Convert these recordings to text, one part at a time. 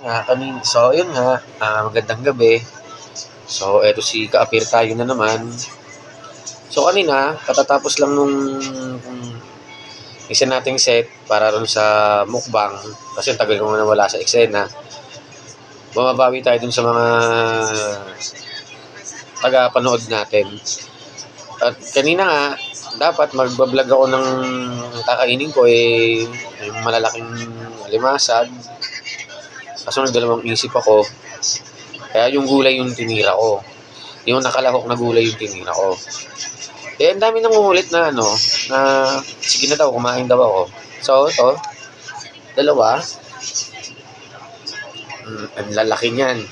yun nga, magandang gabi. So, eto si ka-appear tayo na naman. So, kanina, katatapos lang nung isa nating set para ron sa mukbang. Kasi tagal ko na wala sa eksena. Bumabawi tayo dun sa mga taga-panood natin. At kanina nga, dapat magbablog ako ng kakainin ko yung malalaking limasag. Kaso nagdalawang isip ako. Kaya yung gulay yung tinira ko. Yung nakalahok na gulay yung tinira ko. Ang dami nang umulit na na sige na daw, kumain daw ako. So, ito, dalawa. Ang lalaki niyan.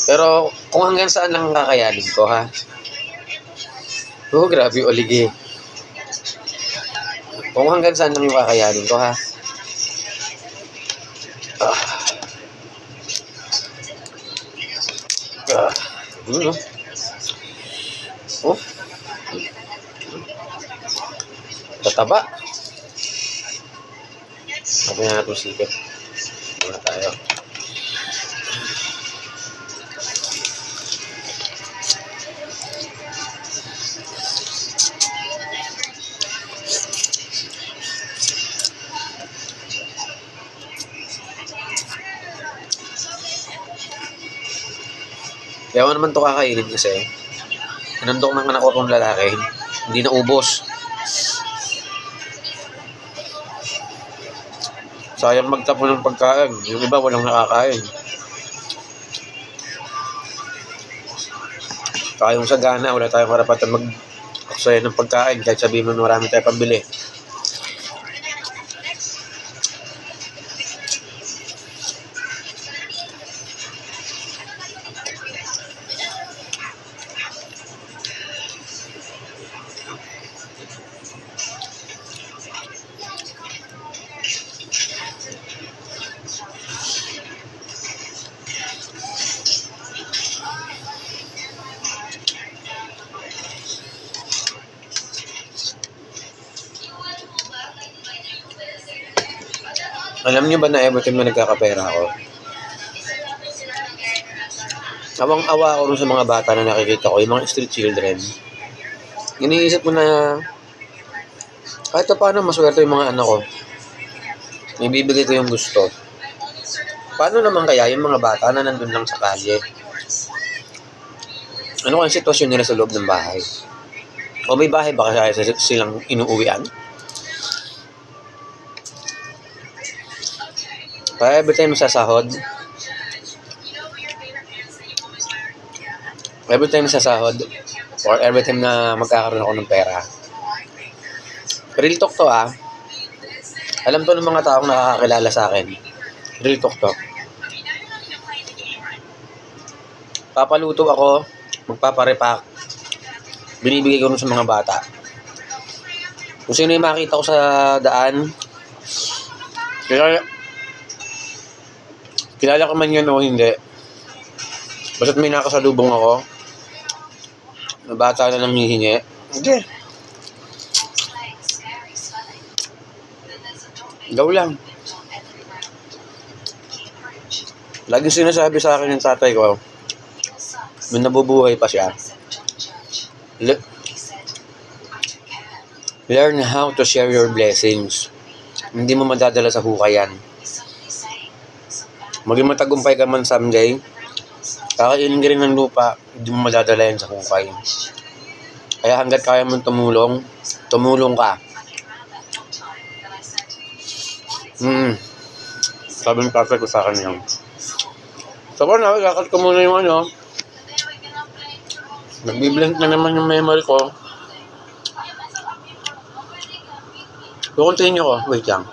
Pero, kung hanggang saan lang kakayanin ko, ha? Grabe, olige. Kung hanggang saan lang yung kakayanin ko, ha? Tataba. Sabi na natin sikip. Muna tayo. Kaya ako naman ito kakainin kasi inandok ng anak ko itong lalaki, hindi na ubos. Sayang magtapon ng pagkain. Yung iba walang nakakain. Kaya yung sagana, wala tayong karapatan mag-aksaya ng pagkain kahit sabihin mo marami tayong pambili. Alam niyo ba na every time na nagkakapera ako, awang-awa ako sa mga bata na nakikita ko, yung mga street children. Iniisip ko na kahit paano maswerte yung mga anak ko. May bibigay ko yung gusto. Paano naman kaya yung mga bata na nandun lang sa kalye? Ano kaya sitwasyon nila sa loob ng bahay? O may bahay ba kaya silang inuuwian? Kaya every time sasahod, or every time na magkakaroon ako ng pera, real talk to alam to ng mga taong nakakakilala sa akin. Real talk to. Papaluto ako, magpaparepack, binibigay ko rin sa mga bata. Kung sino yung makita ko sa daan, kilala ko man yan o hindi, basta't may nakasalubong ako, na bata na nanghihingi, hindi. Gaw lang. Lagi sinasabi sa akin ng tatay ko, nung nabubuhay pa siya, learn how to share your blessings. Hindi mo madadala sa hukay yan. Maging matagumpay ka man someday, kakainin ka rin ng lupa, hindi mo madadala yan sa hukay. Kaya hanggat kaya mong tumulong ka. Sabi ng tatay ko sa akin yan. So, kakat ko muna yung nagbiblink na naman yung memory ko. Kukuntiin nyo ko. Wait lang.